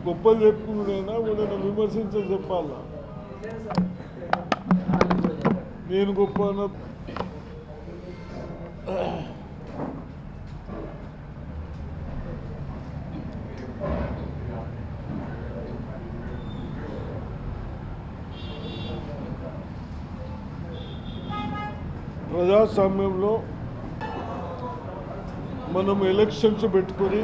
గొప్పలు చెప్పుకున్నాడైనా వీళ్ళని విమర్శించని చెప్పాలా? నేను గొప్ప ప్రజాస్వామ్యంలో మనం ఎలక్షన్స్ పెట్టుకొని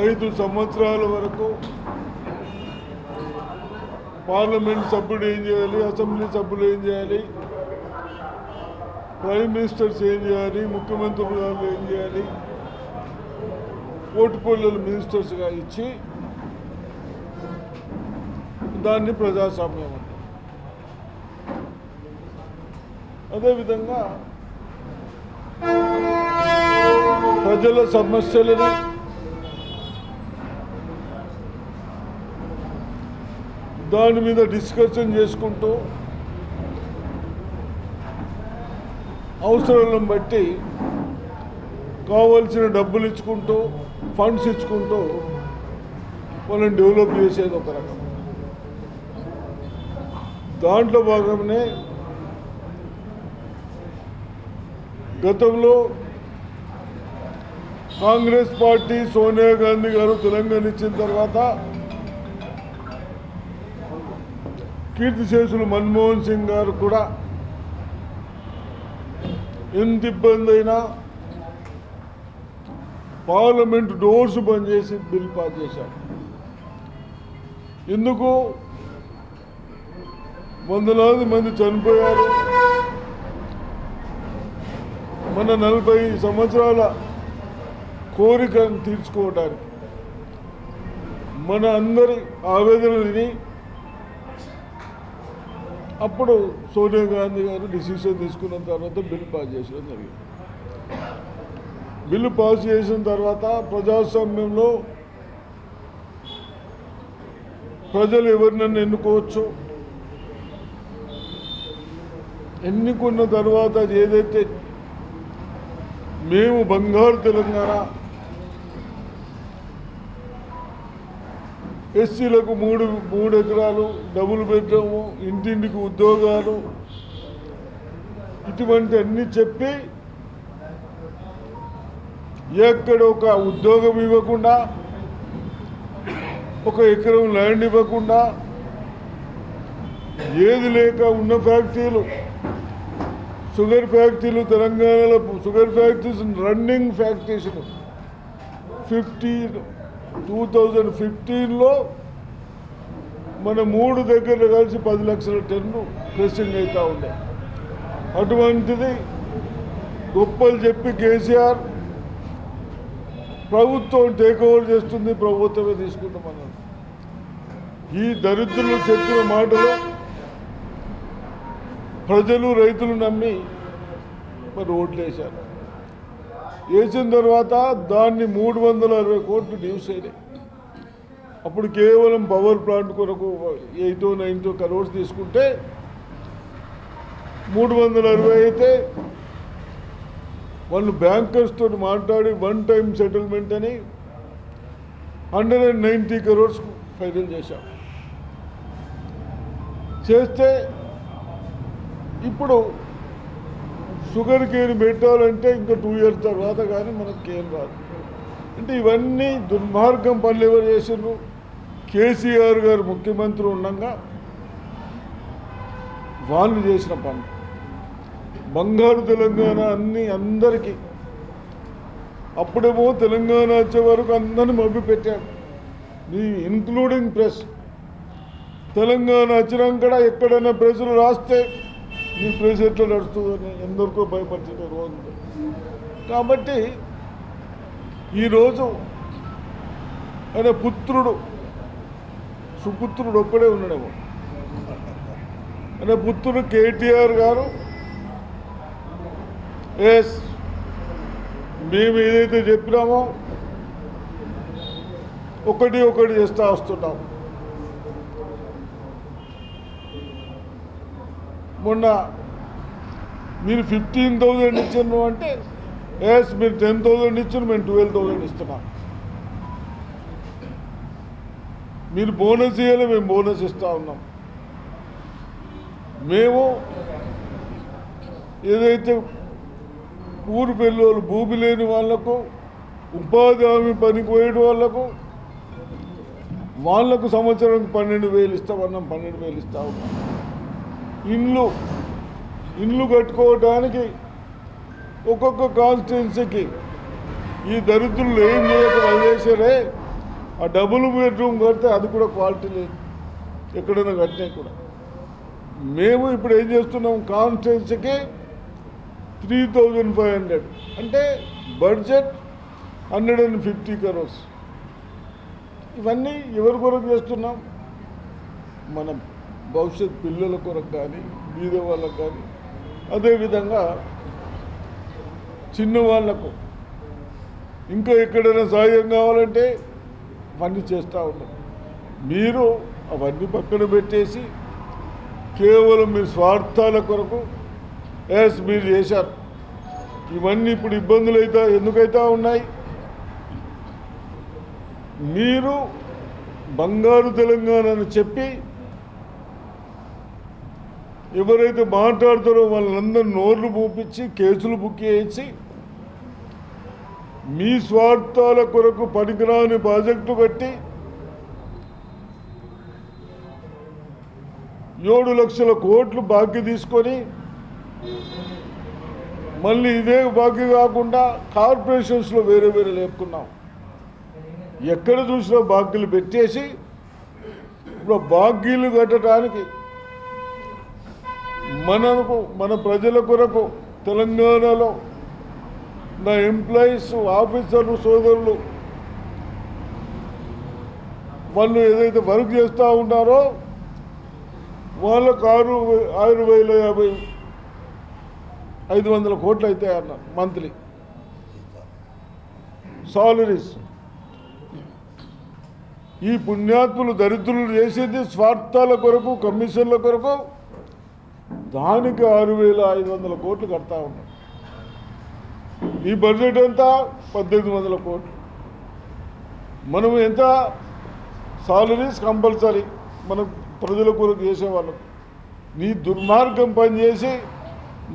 ఐదు సంవత్సరాల వరకు పార్లమెంట్ సభ్యుడు ఏం చేయాలి, అసెంబ్లీ సభ్యులు ఏం చేయాలి, ప్రైమ్ మినిస్టర్స్ ఏం చేయాలి, ముఖ్యమంత్రులు గారు ఏం చేయాలి, పోర్ట్ఫోలియోలు మినిస్టర్స్గా ఇచ్చి దాన్ని ప్రజాస్వామ్యం అంటారు. అదేవిధంగా ప్రజల సమస్యలని దాని మీద డిస్కషన్ చేసుకుంటూ అవసరాలను బట్టి కావాల్సిన డబ్బులు ఇచ్చుకుంటూ ఫండ్స్ ఇచ్చుకుంటూ వాళ్ళని డెవలప్ చేసేది ఒక రకం. దాంట్లో భాగంగానే గతంలో కాంగ్రెస్ పార్టీ సోనియా గాంధీ గారు తెలంగాణ ఇచ్చిన తర్వాత కీర్తిశేషులు మన్మోహన్ సింగ్ గారు కూడా ఎంత ఇబ్బంది అయినా పార్లమెంట్ డోర్స్ బంద్ చేసి బిల్ పాస్ చేశారు. ఎందుకు? వందలాది మంది చనిపోయారు. మన 40 సంవత్సరాల కోరికను తీర్చుకోవడానికి మన అందరి ఆవేదనని అప్పుడు సోనియా గాంధీ గారు డిసిషన్ తీసుకున్న తర్వాత బిల్లు పాస్ చేయడం జరిగింది. బిల్లు పాస్ చేసిన తర్వాత ప్రజాస్వామ్యంలో ప్రజలు ఎవరినైనా ఎన్నుకోవచ్చు. ఎన్నుకున్న తర్వాత ఏదైతే మేము బంగారు తెలంగాణ, ఎస్సీలకు 3 ఎకరాలు, డబుల్ బెడ్రూము, ఇంటింటికి ఉద్యోగాలు, ఇటువంటి అన్నీ చెప్పి ఎక్కడ ఒక ఉద్యోగం ఇవ్వకుండా, ఒక ఎకరం ల్యాండ్ ఇవ్వకుండా, ఏది లేక ఉన్న ఫ్యాక్టరీలు, షుగర్ ఫ్యాక్టరీలు, తెలంగాణలో షుగర్ ఫ్యాక్టరీస్ రన్నింగ్ ఫ్యాక్టరీస్ 2015లో మన 3 దగ్గర కలిసి 10 లక్షల టన్ను ప్రెసింగ్ అవుతూ ఉండే. అటువంటిది గొప్పలు చెప్పి కేసీఆర్ ప్రభుత్వం టేక్ ఓవర్ చేస్తుంది, ప్రభుత్వమే తీసుకుంటామన్నారు. ఈ దరిద్రులు చెప్పిన మాటలు ప్రజలు రైతులు నమ్మి మరి ఓట్లు వేశారు. వేసిన తర్వాత దాన్ని 360 కోట్లు డ్యూస్ అయినాయి. అప్పుడు కేవలం పవర్ ప్లాంట్ కొరకు 8-9 crores తీసుకుంటే 360 అయితే వాళ్ళు బ్యాంకర్స్ తోటి మాట్లాడి 1 time సెటిల్మెంట్ అని 190 crores ఫైనల్ చేశాం. చేస్తే ఇప్పుడు షుగర్ కేన్ పెట్టాలంటే ఇంకా 2 years తర్వాత కానీ మనకు కేన్ రాదు. అంటే ఇవన్నీ దుర్మార్గం పనులు ఎవరు చేసినారు? కేసీఆర్ గారు ముఖ్యమంత్రి ఉండగా వాళ్ళు చేసిన పనులు. బంగారు తెలంగాణ అన్నీ అందరికీ అప్పుడేమో తెలంగాణ వచ్చే వరకు అందరిని మభ్యపెట్టాడు, ఇంక్లూడింగ్ ప్రెస్. తెలంగాణ వచ్చినాక ఎక్కడైనా ప్రజలు రాస్తే నీ ప్రెస్ ఎట్లా నడుస్తుందని ఎందరికో భయపరిచిన రోజు. కాబట్టి ఈరోజు ఆయన పుత్రుడు, సుపుత్రుడు ఒక్కడే ఉన్నాడేమో, ఆయన పుత్రుడు కేటీఆర్ గారు మేము ఏదైతే చెప్పినామో ఒకటి చేస్తూ వస్తున్నాం. మొన్న మీరు 15,000 ఇచ్చారు అంటే ఎస్ మీరు 10,000 ఇచ్చారు, మేము 12,000 ఇస్తున్నాం. మీరు బోనస్ ఇవ్వాలి, మేము బోనస్ ఇస్తూ ఉన్నాం. మేము ఏదైతే ఊరు పిల్లలు భూమి లేని వాళ్లకు, ఉపాధి హామీ పనికి పోయే వాళ్లకు సంవత్సరానికి 12,000 ఇస్తామన్నాం. 12,000 ఇస్తా ఉన్నాం. ఇండ్లు కట్టుకోవడానికి ఒక్కొక్క కాన్స్టిట్యున్సీకి ఈ దరిద్రులు ఏం చేశారే, ఆ డబుల్ బెడ్రూమ్ కడితే అది కూడా క్వాలిటీ లేదు, ఎక్కడైనా కట్టినా కూడా. మేము ఇప్పుడు ఏం చేస్తున్నాం, కాన్స్టిట్యున్సీకి 3,500 అంటే బడ్జెట్ 150 crores. ఇవన్నీ ఎవరి కొరకు చేస్తున్నాం? మన భవిష్యత్ పిల్లల కొరకు కానీ, బీద వాళ్ళకు కానీ, అదేవిధంగా చిన్నవాళ్లకు ఇంకా ఎక్కడైనా సాయం కావాలంటే అవన్నీ చేస్తూ ఉన్నాం. మీరు అవన్నీ పక్కన పెట్టేసి కేవలం మీ స్వార్థాల కొరకు మీరు చేశారు. ఇవన్నీ ఇప్పుడు ఇబ్బందులు ఎందుకైతే ఉన్నాయి? మీరు బంగారు తెలంగాణ అని చెప్పి ఎవరైతే మాట్లాడతారో వాళ్ళందరూ నోర్లు మూపించి కేసులు బుక్ చేయించి మీ స్వార్థాల కొరకు పనికిరాని ప్రాజెక్టు కట్టి 7 లక్షల కోట్లు బాకీ తీసుకొని మళ్ళీ ఇదే బాకీ కాకుండా కార్పొరేషన్స్లో వేరే లేపుకున్నాం. ఎక్కడ చూసినా బాకీలు పెట్టేసి ఇప్పుడు బాకీలు కట్టడానికి మన ప్రజల కొరకు తెలంగాణలో నా ఎంప్లాయీస్, ఆఫీసర్లు, సోదరులు వాళ్ళు ఏదైతే వర్క్ చేస్తూ ఉన్నారో వాళ్ళకు 6,500 కోట్లు అవుతాయి అన్నారు మంత్లీ సాలరీస్. ఈ పుణ్యాత్ములు దరిద్రులు చేసేది స్వార్థాల కొరకు, కమిషన్ల కొరకు. దానికి 6,500 కోట్లు కడతా ఉన్నారు. ఈ బడ్జెట్ ఎంత? 1,800 కోట్లు. మనం ఎంత సాలరీస్ కంపల్సరీ మన ప్రజల కొరకు చేసేవాళ్ళం. నీ దుర్మార్గం పనిచేసి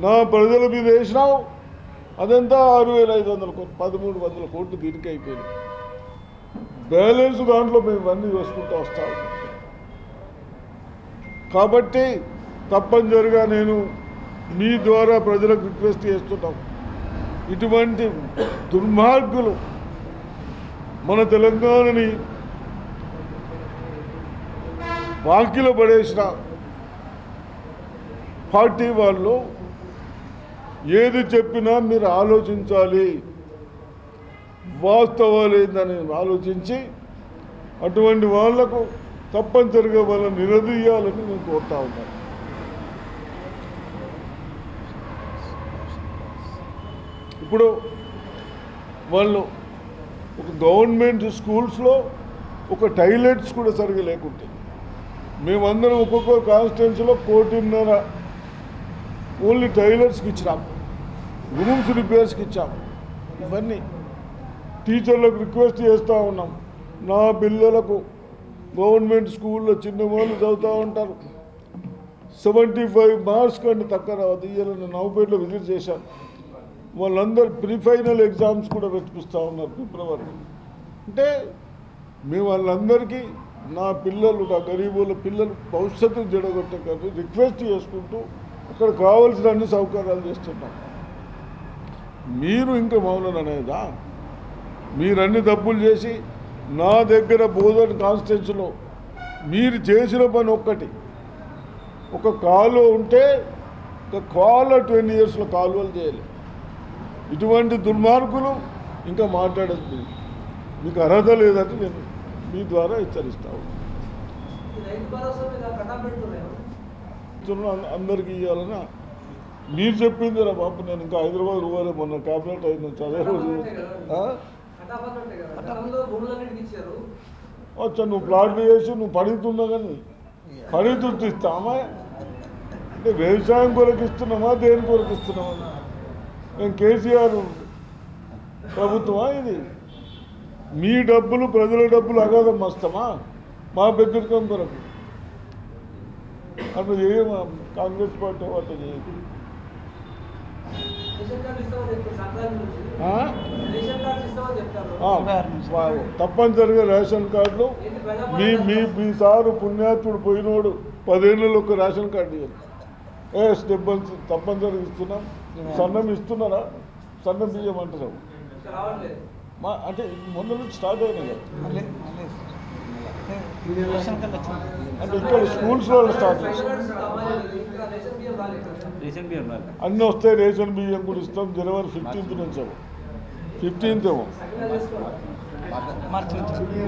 నా ప్రజల మీద వేసినావు, అదంతా 6,500 కోట్లు, 1,300 కోట్లు దీనికి అయిపోయింది. బ్యాలెన్స్ దాంట్లో మేము ఇవన్నీ చూసుకుంటూ వస్తాము. కాబట్టి తప్పనిసరిగా నేను మీ ద్వారా ప్రజలకు రిక్వెస్ట్ చేస్తున్నాం, ఇటువంటి దుర్మార్గులు మన తెలంగాణని బాకీలో పడేసిన పార్టీ వాళ్ళు ఏది చెప్పినా మీరు ఆలోచించాలి, వాస్తవాలు ఏందని ఆలోచించి అటువంటి వాళ్లకు తప్పనిసరిగా వాళ్ళని నిలదీయాలని నేను కోరుతా ఉన్నాను. ఇప్పుడు వాళ్ళు ఒక గవర్నమెంట్ స్కూల్స్లో ఒక టాయిలెట్స్ కూడా సరిగా లేకుంటే మేమందరం ఒక్కొక్క కాన్స్టిట్యున్సీలో 1,500,00,000 ఓన్లీ టాయిలెట్స్కి ఇచ్చినాం, రూమ్స్ రిపేర్స్కి ఇచ్చాం. ఇవన్నీ టీచర్లకు రిక్వెస్ట్ చేస్తూ ఉన్నాం. నా పిల్లలకు గవర్నమెంట్ స్కూల్లో చిన్నవాళ్ళు చదువుతూ ఉంటారు, 75 మార్క్స్ కంటే తక్కువ రావద్దు. ఇవాళ నేను నవ్వుపేటలో విజిట్ చేశాను. వాళ్ళందరూ ప్రీఫైనల్ ఎగ్జామ్స్ కూడా పెట్టిస్తూ ఉన్నారు ఫిబ్రవరి. అంటే మేము వాళ్ళందరికీ నా పిల్లలు, నా గరీబుల పిల్లలు భవిష్యత్తు జడగొట్టే కానీ రిక్వెస్ట్ చేసుకుంటూ అక్కడ కావాల్సిన అన్ని సౌకర్యాలు చేస్తున్నాం. మీరు ఇంకా మౌనం అనేదా? మీరన్ని తప్పులు చేసి నా దగ్గర బోధన కాన్స్టిట్యున్సీలో మీరు చేసిన పని ఒక కాలువ ఉంటే ఒక కాలువ 20 yearsలో కాలువలు చేయాలి. ఇటువంటి దుర్మార్గులు ఇంకా మాట్లాడద్దు. మీకు అర్హత లేదని నేను మీ ద్వారా హెచ్చరిస్తాను. అందరికీ ఇవ్వాలని మీరు చెప్పింది రా బాబు. నేను ఇంకా హైదరాబాద్ పోవాలి, మొన్న క్యాబినెట్ అయింది, అదే రోజు వచ్చా. నువ్వు ప్లాట్లు చేసి నువ్వు పడుతున్నా కానీ పడుతూ ఇస్తామా? అంటే వ్యవసాయం కొరకు ఇస్తున్నామా, దేని కొరకు ఇస్తున్నామా? నేను కేసీఆర్ ప్రభుత్వమా ఇది? మీ డబ్బులు ప్రజల డబ్బులు అగాధం వస్తామా మా పెద్దరికం కొరకు? అట్లా చేయమా కాంగ్రెస్ పార్టీ అట్లా చేయదు. తప్పనిసరిగా రేషన్ కార్డులు మీ సారు పుణ్యాత్ముడు పోయినోడు 10 ఏళ్ళలో ఒక రేషన్ కార్డు ఇవ్వాలి. తప్పనిసరిగా ఇస్తున్నాం. సన్నం ఇస్తున్నారా? సన్నం బియ్యం అంటున్నాం. అంటే మొన్న నుంచి స్టార్ట్ అయినాయి కదా, అంటే ఇక్కడ స్కూల్స్లో స్టార్ట్ అన్నీ వస్తాయి. రేషన్ బియ్యం కూడా ఇస్తాం. జనవరి 15th నుంచి 15th ఏమో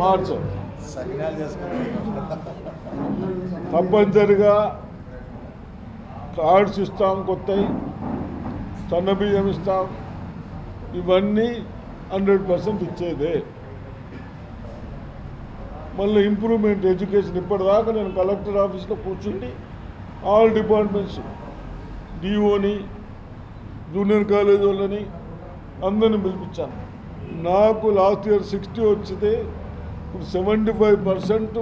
మార్చ్. తప్పనిసరిగా కార్డ్స్ ఇస్తాం, కొత్తవి సన్న బియ్యం ఇస్తాం. ఇవన్నీ 100% ఇచ్చేదే. మళ్ళీ ఇంప్రూవ్మెంట్ ఎడ్యుకేషన్. ఇప్పటిదాకా నేను కలెక్టర్ ఆఫీస్లో కూర్చుండి ఆల్ డిపార్ట్మెంట్స్, డిఓని, జూనియర్ కాలేజ్ వాళ్ళని అందరిని పిలిపించాను. నాకు లాస్ట్ ఇయర్ 60 వచ్చితే ఇప్పుడు 75%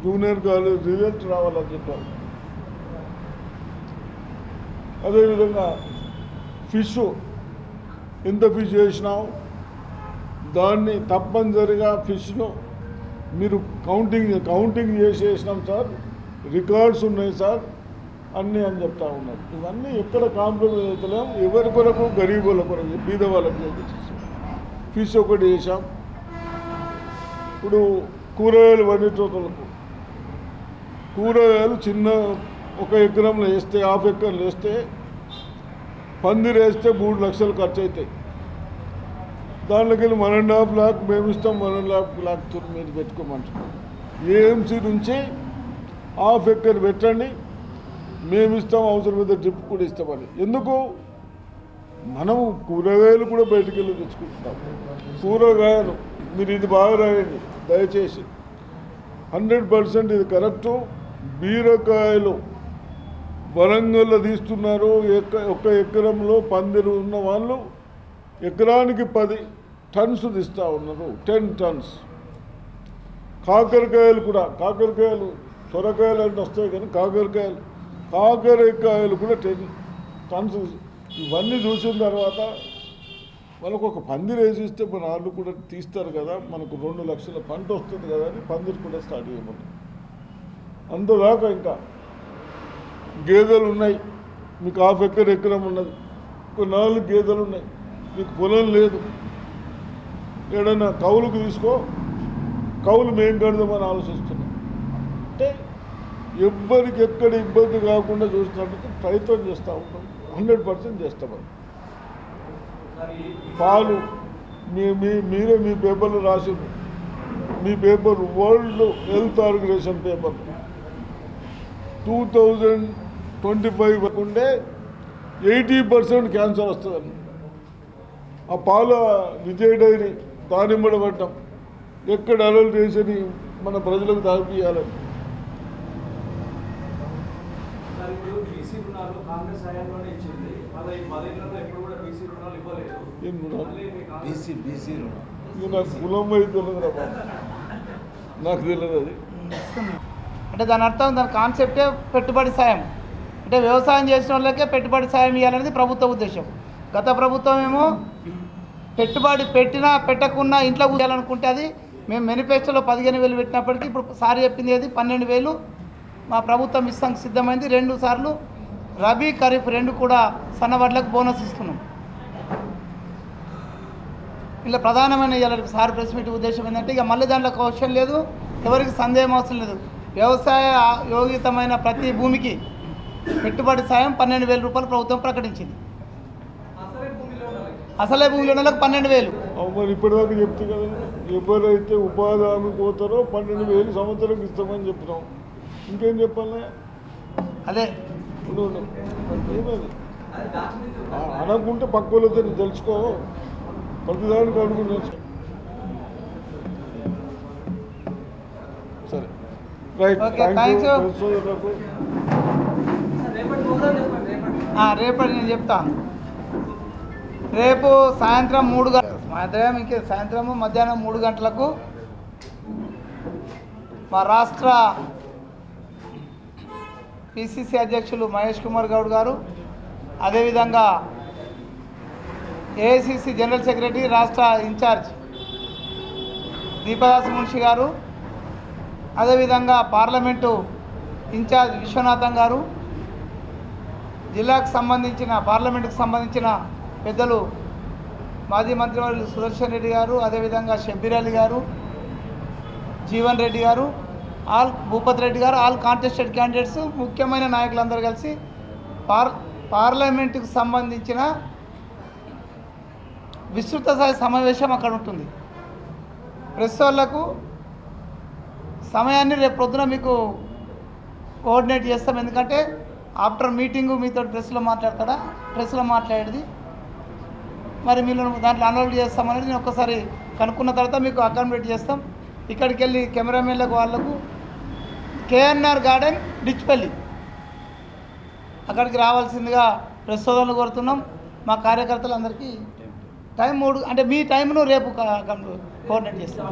జూనియర్ కాలేజ్ రిజల్ట్ రావాలని చెప్పారు. అదేవిధంగా ఫిష్ ఎంత ఫిష్ చేసినాం దాన్ని తప్పనిసరిగా ఫిష్ను మీరు కౌంటింగ్ చేసేసినాం సార్, రికార్డ్స్ ఉన్నాయి సార్ అన్నీ అని చెప్తా ఉన్నారు. ఇవన్నీ ఎక్కడ కాంప్రమైజ్ అవుతలేం. ఎవరి కొరకు? గరీబుల కొరకు, బీద వాళ్ళకి ఫిష్ ఒకటి చేసాం. ఇప్పుడు కూరగాయలు వండిటోళ్ళకు కూరగాయలు చిన్న 1 ఎకరంలో వేస్తే, ½ ఎకరంలో వేస్తే, పందిరి వేస్తే 3 లక్షలు ఖర్చు అవుతాయి. దాంట్లోకి వెళ్ళి 1.5 lakh మేము ఇస్తాం, 1.5 lakh మీరు పెట్టుకోమంటున్నాం. ఏఎంసీ నుంచి ½ ఎకర్ పెట్టండి, మేము ఇస్తాం, అవసరమైతే డ్రిప్ కూడా ఇస్తామని. ఎందుకు? మనం కూరగాయలు కూడా బయటికి వెళ్ళి తెచ్చుకుంటున్నాం. కూరగాయలు మీరు ఇది బాగా రాయండి దయచేసి, 100% ఇది కరెక్టు. బీరకాయలు వరంగల్లో తీస్తున్నారు. 1 ఎకరంలో పందిరు ఉన్న వాళ్ళు ఎకరానికి 10 టన్స్ తీస్తూ ఉన్నారు, 10 tons. కాకరకాయలు కూడా, కాకరకాయలు సొరకాయలు అంటే వస్తాయి కానీ కాకరకాయలు కూడా 10 tons. ఇవన్నీ చూసిన తర్వాత మనకు ఒక పందిరి వేసిస్తే మన వాళ్ళు కూడా తీస్తారు కదా, మనకు 2 లక్షల పంట వస్తుంది కదా అని పందిరి కూడా స్టార్ట్ చేయమని. అంతదాకా ఇంకా గేదెలు ఉన్నాయి. మీకు ½ ఎకరం ఉన్నది, ఒక 4 గేదెలు ఉన్నాయి. మీకు పొలం లేదు, ఏడన్నా కౌలుకు తీసుకో, కౌలు మేము కడదామని ఆలోచిస్తున్నాం. అంటే ఎవ్వరికి ఎక్కడ ఇబ్బంది కాకుండా చూసినట్టు ప్రయత్నం చేస్తూ ఉంటాం. 100% చేస్తామని. పాలు మీరే మీ పేపర్లు రాసింది. మీ paper world health organization paper 2025 ఉండే 80% క్యాన్సర్ వస్తుందని. ఆ పాల విజయ డైరీ దానిమ్మడ పడ్డం ఎక్కడ అలలు చేసి మన ప్రజలకు తాగిపియాలని. నాకు కులం అయితే తెలియదు రా, నాకు తెలియదు అది. అంటే దాని అర్థం, దాని కాన్సెప్టే పెట్టుబడి సాయం. అంటే వ్యవసాయం చేసిన వాళ్ళకే పెట్టుబడి సాయం ఇవ్వాలనేది ప్రభుత్వ ఉద్దేశం. గత ప్రభుత్వం ఏమో పెట్టుబడి పెట్టినా పెట్టకున్నా ఇంట్లో కూర్చోాలనుకుంటే అది మేము మేనిఫెస్టోలో 15,000 పెట్టినప్పటికీ ఇప్పుడు సార్ చెప్పింది ఏది 12,000 మా ప్రభుత్వం ఇస్తాం సిద్ధమైంది. 2 సార్లు రబీ ఖరీఫ్ 2 కూడా సన్నవడ్లకు బోనస్ ఇస్తున్నాం. ఇలా ప్రధానమైన ఇవాళ సార్ ప్రెస్ మీట్ ఉద్దేశం ఏంటంటే ఇక మళ్ళీ దాంట్లో క్వశ్చన్ లేదు, ఎవరికి సందేహం అవసరం లేదు. వ్యవసాయ యోగితమైన ప్రతి భూమికి పెట్టుబడి సాయం 12,000 రూపాయలు ప్రభుత్వం ప్రకటించింది. అసలే భూమిలో ఉన్న 12,000. మరి ఇప్పటిదాకా చెప్తే కదా, ఎవరైతే ఉపాధి హామీ పోతారో 12,000 సంవత్సరం ఇస్తామని చెప్తున్నాం. ఇంకేం చెప్పాలి? అదే ఏమది అనకుంటే పక్క వాళ్ళతో తెలుసుకో, ప్రతిదానికి అడుగు తెలుసుకో. సరే, రైట్. Thank you. రేపటి నేను చెప్తా. రేపు సాయంత్రం 3 గంటల సాయంత్రము మధ్యాహ్నం 3 గంటలకు మా రాష్ట్ర పిసిసి అధ్యక్షులు మహేష్ కుమార్ గౌడ్ గారు, అదేవిధంగా ఏఐసిసి జనరల్ సెక్రటరీ రాష్ట్ర ఇన్ఛార్జ్ దీపదాస్ మున్షి గారు, అదేవిధంగా పార్లమెంటు ఇన్ఛార్జ్ విశ్వనాథం గారు, జిల్లాకు సంబంధించిన పార్లమెంటుకు సంబంధించిన పెద్దలు మాజీ మంత్రివర్యులు సుదర్శన్ రెడ్డి గారు, అదేవిధంగా షబ్బీర్ అలీ గారు, జీవన్ రెడ్డి గారు, భూపత్ రెడ్డి గారు, ఆల్ కాంటెస్టెడ్ క్యాండిడేట్స్, ముఖ్యమైన నాయకులందరూ కలిసి పార్లమెంటుకు సంబంధించిన విస్తృత స్థాయి సమావేశం అక్కడ ఉంటుంది. ప్రెస్ వాళ్ళకు సమయాన్ని రేపు ప్రొద్దున మీకు కోఆర్డినేట్ చేస్తాం. ఎందుకంటే ఆఫ్టర్ మీటింగు మీతో ప్రెస్లో మాట్లాడేది మరి మీరు దాంట్లో అన్లోడ్ చేస్తామనేది నేను ఒక్కసారి కనుక్కున్న తర్వాత మీకు అకామిడేట్ చేస్తాం. ఇక్కడికి వెళ్ళి కెమెరామెన్లకు వాళ్ళకు కేఎన్ఆర్ గార్డెన్ డిచ్పల్లి అక్కడికి రావాల్సిందిగా ప్రెస్ సోదరులు కోరుతున్నాం. మా కార్యకర్తలందరికీ టైం 3 అంటే మీ టైంను రేపు కోఆర్డినేట్ చేస్తాం.